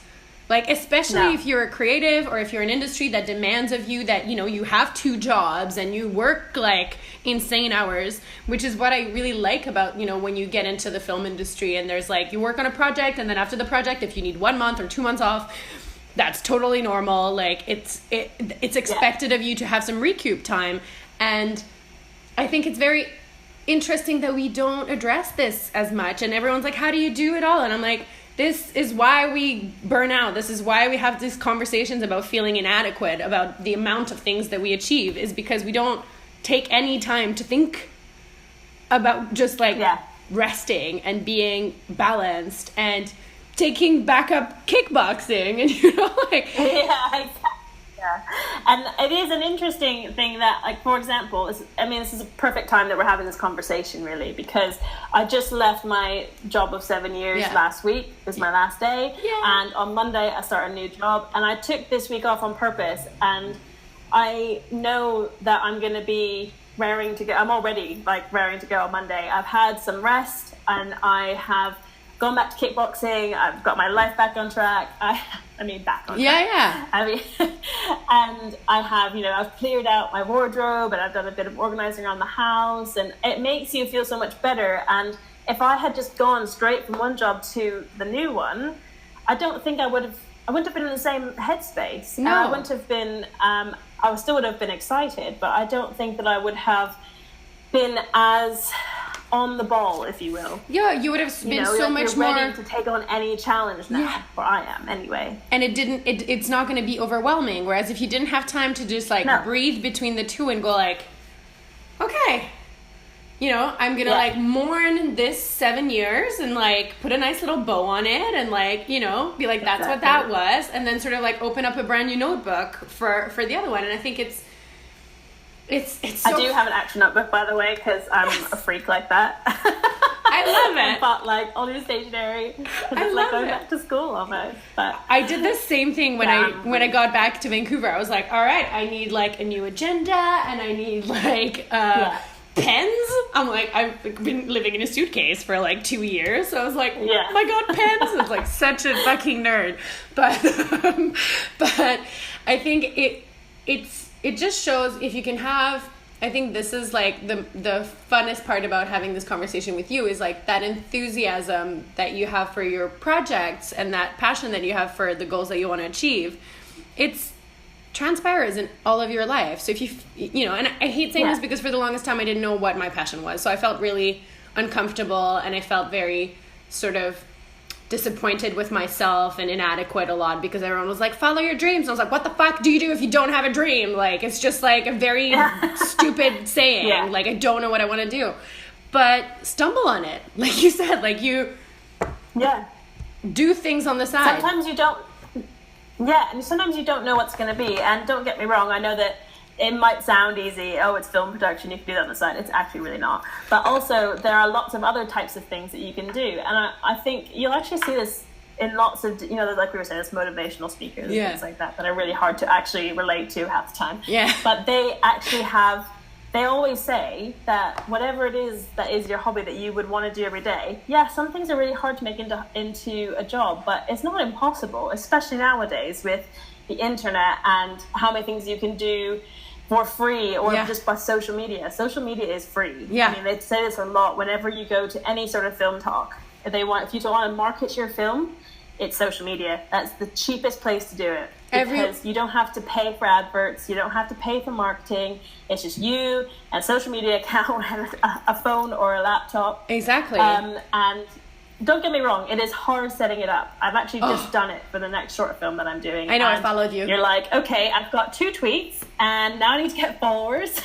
Speaker 1: Like, especially if you're a creative or if you're an industry that demands of you that, you have 2 jobs and you work, like, insane hours, which is what I really like about, when you get into the film industry and there's, like, you work on a project and then after the project, if you need 1 month or 2 months off, that's totally normal. Like, it's expected of you to have some recoup time. And I think it's very interesting that we don't address this as much. And everyone's like, how do you do it all? And I'm like, this is why we burn out. This is why we have these conversations about feeling inadequate, about the amount of things that we achieve, is because we don't take any time to think about just resting and being balanced and taking backup kickboxing and
Speaker 2: Yeah, and it is an interesting thing that, like, for example, this is a perfect time that we're having this conversation, really, because I just left my job of 7 years last week. It was my last day, and on Monday I start a new job, and I took this week off on purpose, and I know that I'm going to be raring to go. I'm already, raring to go on Monday. I've had some rest, and I have gone back to kickboxing. I've got my life back on track. Back on track.
Speaker 1: Yeah.
Speaker 2: And I have, I've cleared out my wardrobe and I've done a bit of organizing around the house, and it makes you feel so much better. And if I had just gone straight from one job to the new one, I don't think I would wouldn't have been in the same headspace.
Speaker 1: No.
Speaker 2: I wouldn't have been, I still would have been excited, but I don't think that I would have been as on the ball, if you will.
Speaker 1: Yeah, you would have been so much
Speaker 2: you're
Speaker 1: more
Speaker 2: ready to take on any challenge now, or I am anyway.
Speaker 1: And it's not going to be overwhelming. Whereas if you didn't have time to just breathe between the two and go like, okay, I'm going to mourn this 7 years and put a nice little bow on it and be like, that's what that was. And then sort of open up a brand new notebook for the other one. And I think it's so...
Speaker 2: I do have an action notebook, by the way, because I'm a freak like that.
Speaker 1: I love it.
Speaker 2: But all new stationery.
Speaker 1: I
Speaker 2: it's
Speaker 1: love
Speaker 2: going
Speaker 1: it.
Speaker 2: back to school almost. But
Speaker 1: I did the same thing when I got back to Vancouver. I was like, all right, I need a new agenda and I need pens. I'm like, I've been living in a suitcase for 2 years, so I was like, oh my god, pens. It's such a fucking nerd, but I think it just shows if you can have. I think this is the funnest part about having this conversation with you is that enthusiasm that you have for your projects and that passion that you have for the goals that you want to achieve. It's transpires in all of your life. So if you and I hate saying this because for the longest time I didn't know what my passion was. So I felt really uncomfortable and I felt very sort of disappointed with myself and inadequate a lot because everyone was like, follow your dreams. And I was like, what the fuck do you do if you don't have a dream? It's just a very stupid saying. I don't know what I want to do. But stumble on it. Like you said, you do things on the side.
Speaker 2: Sometimes you don't. Yeah, and sometimes you don't know what's going to be. And don't get me wrong, I know that it might sound easy. Oh, it's film production, you can do that on the side. It's actually really not. But also, there are lots of other types of things that you can do. And I think you'll actually see this in lots of, like we were saying, there's motivational speakers and things like that are really hard to actually relate to half the time.
Speaker 1: Yeah.
Speaker 2: But they actually they always say that whatever it is that is your hobby that you would want to do every day, some things are really hard to make into a job, but it's not impossible, especially nowadays with the internet and how many things you can do for free or just by social media. Social media is free.
Speaker 1: Yeah.
Speaker 2: I mean, they say this a lot whenever you go to any sort of film talk. If you want to market your film, it's social media. That's the cheapest place to do it. Because you don't have to pay for adverts, you don't have to pay for marketing. It's just you and a social media account and a phone or a laptop.
Speaker 1: Exactly.
Speaker 2: And don't get me wrong, it is hard setting it up. I've actually just done it for the next short film that I'm doing.
Speaker 1: I know, I followed you.
Speaker 2: You're like, okay, I've got 2 tweets and now I need to get followers.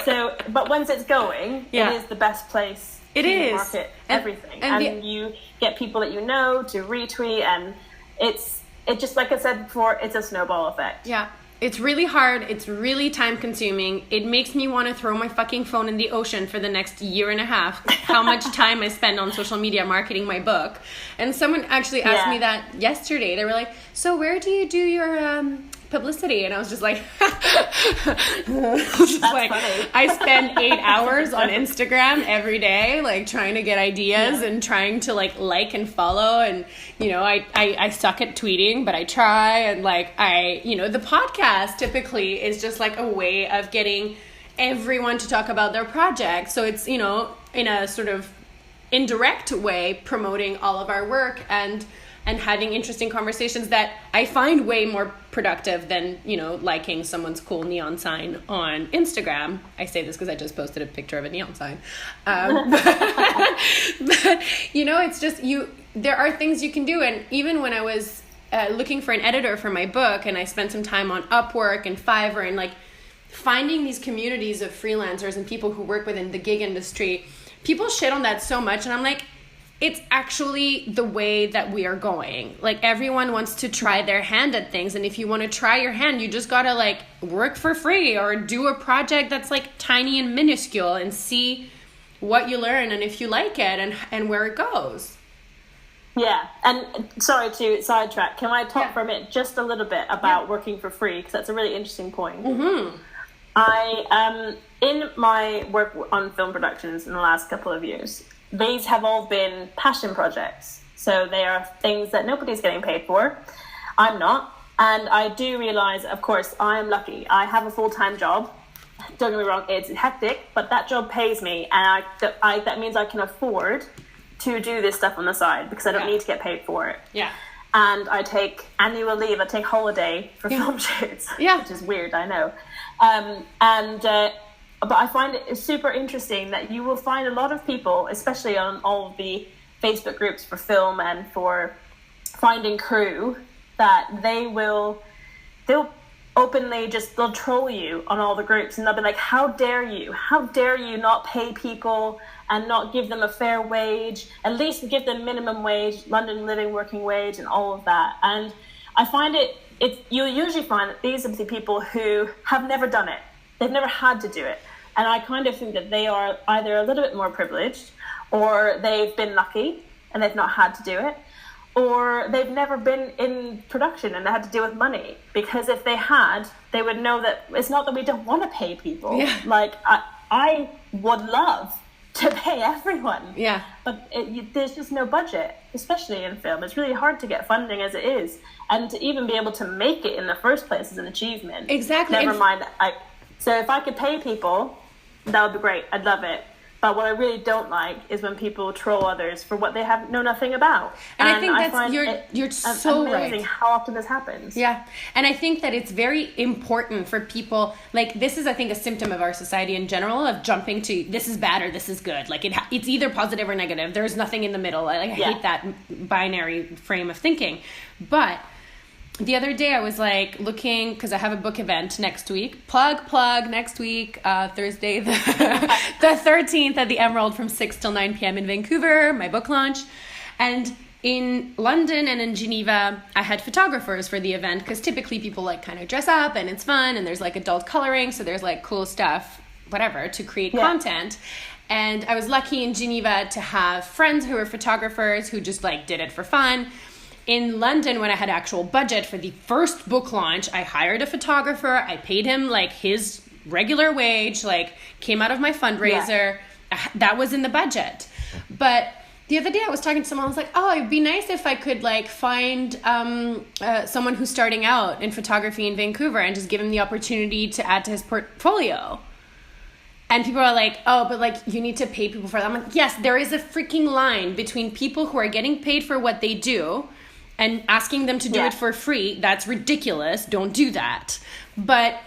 Speaker 2: But once it's going, it is the best place to market everything. And you get people that you know to retweet, and it's just, like I said before, it's a snowball effect.
Speaker 1: Yeah. It's really hard. It's really time consuming. It makes me want to throw my fucking phone in the ocean for the next year and a half. How much time I spend on social media marketing my book. And someone actually asked me that yesterday. They were like, so where do you do your publicity? And I was just like,
Speaker 2: funny.
Speaker 1: I spend 8 hours on Instagram every day, trying to get ideas and trying to like and follow. And, I suck at tweeting, but I try. And the podcast typically is just a way of getting everyone to talk about their project. So it's, in a sort of indirect way, promoting all of our work and having interesting conversations that I find way more productive than, liking someone's cool neon sign on Instagram. I say this because I just posted a picture of a neon sign. But, it's just there are things you can do. And even when I was looking for an editor for my book and I spent some time on Upwork and Fiverr and finding these communities of freelancers and people who work within the gig industry, people shit on that so much. And I'm like, it's actually the way that we are going. Everyone wants to try their hand at things. And if you want to try your hand, you just got to work for free or do a project that's tiny and minuscule and see what you learn and if you like it and where it goes.
Speaker 2: Yeah. And sorry to sidetrack. Can I talk for a minute, just a little bit about working for free? Because that's a really interesting point.
Speaker 1: Mm-hmm.
Speaker 2: I, in my work on film productions in the last couple of years, these have all been passion projects. So they are things that nobody's getting paid for. I'm not. And I do realise, of course, I am lucky. I have a full-time job. Don't get me wrong, it's hectic, but that job pays me. And that means I can afford to do this stuff on the side because I don't need to get paid for it.
Speaker 1: Yeah.
Speaker 2: and I take annual leave. I take holiday for film shoots, which is weird, I know. But I find it super interesting that you will find a lot of people, especially on all of the Facebook groups for film and for finding crew, that they'll openly they'll troll you on all the groups, and they'll be like, how dare you not pay people and not give them a fair wage, at least give them minimum wage, London living working wage, and all of that. And I find you'll usually find that these are the people who have never done it. They've never had to do it. And I kind of think that they are either a little bit more privileged, or they've been lucky and they've not had to do it, or they've never been in production and they had to deal with money. Because if they had, they would know that it's not that we don't want to pay people. Yeah. Like, I would love to pay everyone. Yeah. But there's just no budget, especially in film. It's really hard to get funding as it is. And to even be able to make it in the first place is an achievement.
Speaker 1: Exactly.
Speaker 2: Never mind. So if I could pay people, that would be great. I'd love it. But what I really don't like is when people troll others for what they know nothing about.
Speaker 1: And I think you're so
Speaker 2: amazing
Speaker 1: right.
Speaker 2: How often this happens.
Speaker 1: Yeah. And I think that it's very important for people, like, this is, I think, a symptom of our society in general, of jumping to this is bad or this is good. Like, it's either positive or negative. There's nothing in the middle. I hate that binary frame of thinking. But the other day I was like looking, because I have a book event next week. Plug next week, Thursday the 13th at the Emerald from 6 till 9 p.m. in Vancouver, my book launch. And in London and in Geneva, I had photographers for the event, because typically people like kind of dress up and it's fun and there's like adult coloring, so there's like cool stuff, whatever, to create content. And I was lucky in Geneva to have friends who were photographers who just like did it for fun. In London, when I had actual budget for the first book launch, I hired a photographer. I paid him like his regular wage, like came out of my fundraiser. Yeah. That was in the budget. But the other day I was talking to someone, I was like, oh, it'd be nice if I could like find someone who's starting out in photography in Vancouver and just give him the opportunity to add to his portfolio. And people are like, oh, but like you need to pay people for that. I'm like, yes, there is a freaking line between people who are getting paid for what they do and asking them to do it for free. That's ridiculous. Don't do that. But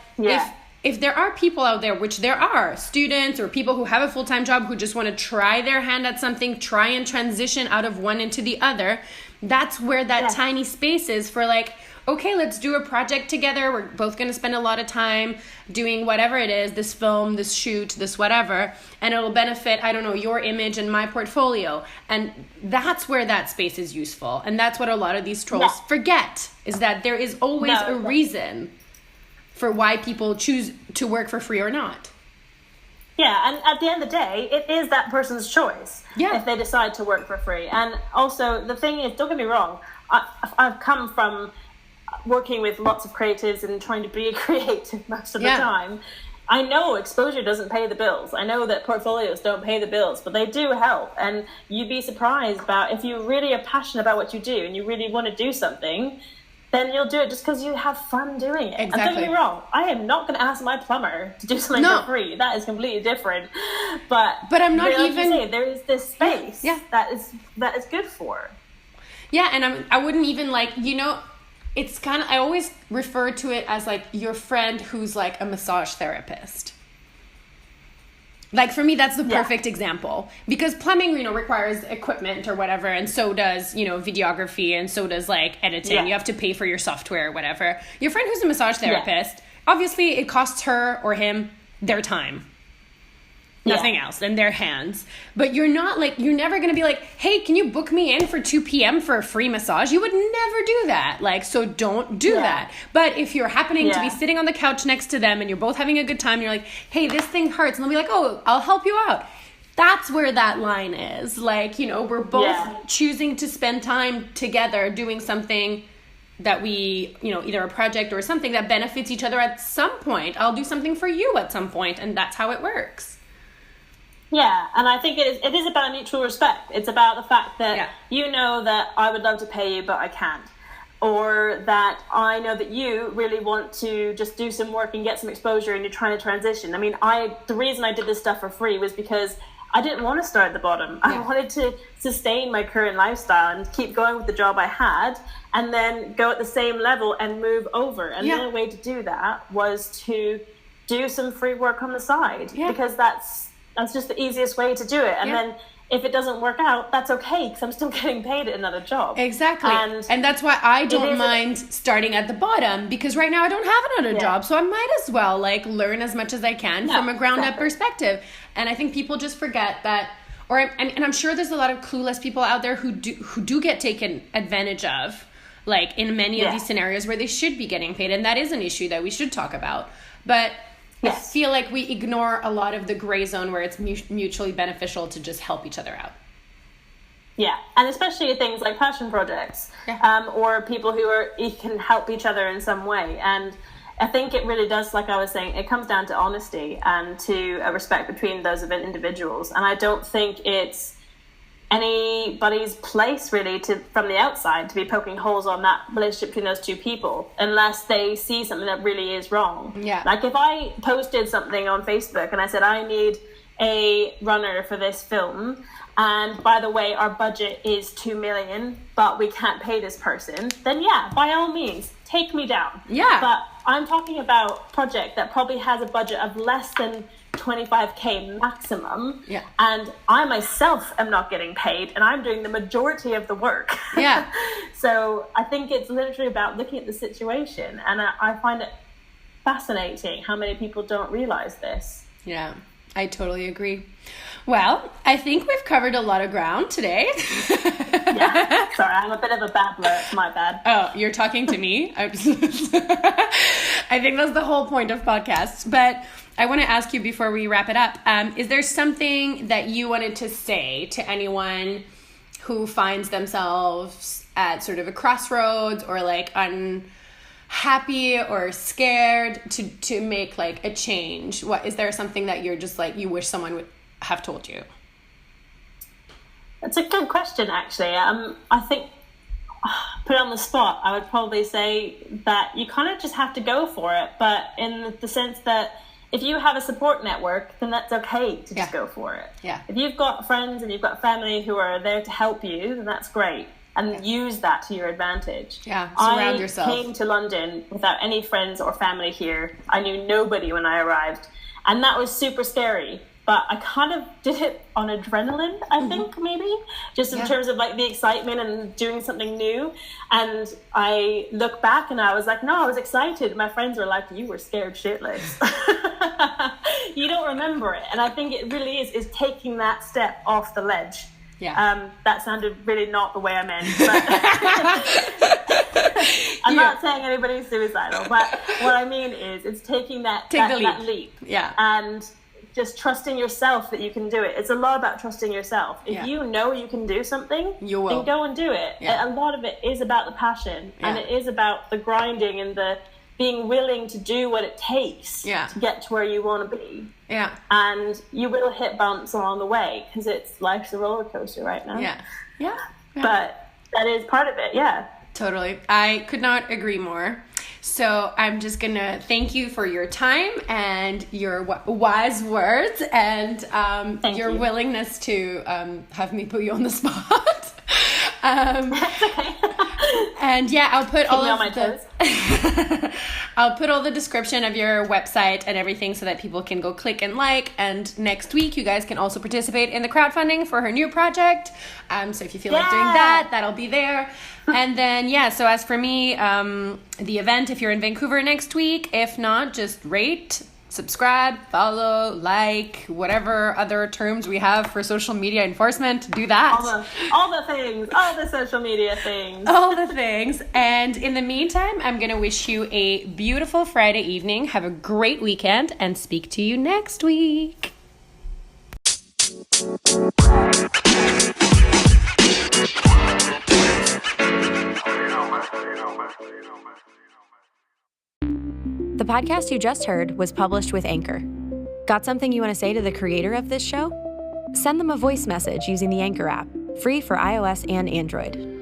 Speaker 1: if there are people out there, which there are, students or people who have a full-time job who just want to try their hand at something, try and transition out of one into the other, that's where that tiny space is for like, okay, let's do a project together. We're both going to spend a lot of time doing whatever it is, this film, this shoot, this whatever, and it'll benefit, I don't know, your image and my portfolio. And that's where that space is useful. And that's what a lot of these trolls forget, is that there is always a reason for why people choose to work for free or not.
Speaker 2: Yeah, and at the end of the day, it is that person's choice if they decide to work for free. And also, the thing is, don't get me wrong, I've come from working with lots of creatives and trying to be a creative most of the time. I know exposure doesn't pay the bills. I know that portfolios don't pay the bills, but they do help. And you'd be surprised about, if you really are passionate about what you do and you really want to do something, then you'll do it just because you have fun doing it. Exactly. And don't get me wrong, I am not going to ask my plumber to do something for free. That is completely different. But
Speaker 1: I'm not
Speaker 2: like
Speaker 1: even...
Speaker 2: you say, there is this space that is good for.
Speaker 1: Yeah, and I wouldn't even like, you know, it's kind of, I always refer to it as like your friend who's like a massage therapist. Like for me, that's the perfect example, because plumbing, you know, requires equipment or whatever. And so does, you know, videography, and so does like editing. Yeah. You have to pay for your software or whatever. Your friend who's a massage therapist, obviously it costs her or him their time. Nothing else, in their hands. But you're not like, you're never going to be like, hey, can you book me in for 2 p.m. for a free massage? You would never do that. Like, so don't do that. But if you're happening to be sitting on the couch next to them and you're both having a good time, you're like, hey, this thing hurts. And they'll be like, oh, I'll help you out. That's where that line is. Like, you know, we're both choosing to spend time together doing something that we, you know, either a project or something that benefits each other at some point. I'll do something for you at some point, and that's how it works.
Speaker 2: Yeah, and I think it is about mutual respect. It's about the fact that you know that I would love to pay you, but I can't. Or that I know that you really want to just do some work and get some exposure and you're trying to transition. I mean, the reason I did this stuff for free was because I didn't want to start at the bottom. I wanted to sustain my current lifestyle and keep going with the job I had, and then go at the same level and move over. And the only way to do that was to do some free work on the side, because that's just the easiest way to do it. And then if it doesn't work out, that's okay, because I'm still getting paid at another job.
Speaker 1: Exactly. And that's why I don't mind starting at the bottom, because right now I don't have another job, so I might as well like learn as much as I can from a ground up perspective. And I think people just forget that, and I'm sure there's a lot of clueless people out there who do get taken advantage of, like in many of these scenarios where they should be getting paid, and that is an issue that we should talk about. But I feel like we ignore a lot of the gray zone where it's mutually beneficial to just help each other out.
Speaker 2: Yeah, and especially things like passion projects, or people who can help each other in some way. And I think it really does, like I was saying, it comes down to honesty and to a respect between those of individuals. And I don't think it's anybody's place really from the outside to be poking holes on that relationship between those two people, unless they see something that really is wrong. Like if I posted something on Facebook and I said, I need a runner for this film, and by the way, our budget is 2 million, but we can't pay this person, then by all means, take me down. But I'm talking about a project that probably has a budget of less than 25k maximum, and I myself am not getting paid, and I'm doing the majority of the work. So I think it's literally about looking at the situation, and I find it fascinating how many people don't realize this.
Speaker 1: I totally agree. Well, I think we've covered a lot of ground today.
Speaker 2: Sorry, I'm a bit of a babbler. It's my bad.
Speaker 1: Oh, you're talking to me? I think that's the whole point of podcasts. But I want to ask you before we wrap it up, is there something that you wanted to say to anyone who finds themselves at sort of a crossroads, or like unhappy or scared to make like a change? What is there something that you're just like, you wish someone would have told you?
Speaker 2: That's a good question, actually. I think, put on the spot, I would probably say that you kind of just have to go for it, but in the sense that if you have a support network, then that's okay to just go for it. If you've got friends and you've got family who are there to help you, then that's great. And use that to your advantage.
Speaker 1: Surround yourself.
Speaker 2: I came to London without any friends or family here. I knew nobody when I arrived. And that was super scary. But I kind of did it on adrenaline, I think, maybe. Just in terms of like the excitement and doing something new. And I look back and I was like, no, I was excited. My friends were like, you were scared shitless. You don't remember it. And I think it really is taking that step off the ledge. That sounded really not the way I meant. But I'm not saying anybody's suicidal. But what I mean is it's taking that leap. And just trusting yourself that you can do it. It's a lot about trusting yourself. If you know you can do something,
Speaker 1: you will.
Speaker 2: Then go and do it. A lot of it is about the passion. And it is about the grinding and the being willing to do what it takes to get to where you want to be. And you will hit bumps along the way, because life's a roller coaster right now. But that is part of it.
Speaker 1: Totally. I could not agree more. So I'm just going to thank you for your time and your wise words and your willingness to have me put you on the spot.
Speaker 2: That's okay.
Speaker 1: And I'll put
Speaker 2: I'll
Speaker 1: put all the description of your website and everything so that people can go click and like. And next week, you guys can also participate in the crowdfunding for her new project. So if you feel like doing that, that'll be there. And then, so as for me, the event, if you're in Vancouver next week, if not, just rate, subscribe, follow, like, whatever other terms we have for social media enforcement, do that.
Speaker 2: All the things, all the social media things.
Speaker 1: All the things. And in the meantime, I'm going to wish you a beautiful Friday evening. Have a great weekend and speak to you next week.
Speaker 3: The podcast you just heard was published with Anchor. Got something you want to say to the creator of this show? Send them a voice message using the Anchor app, free for iOS and Android.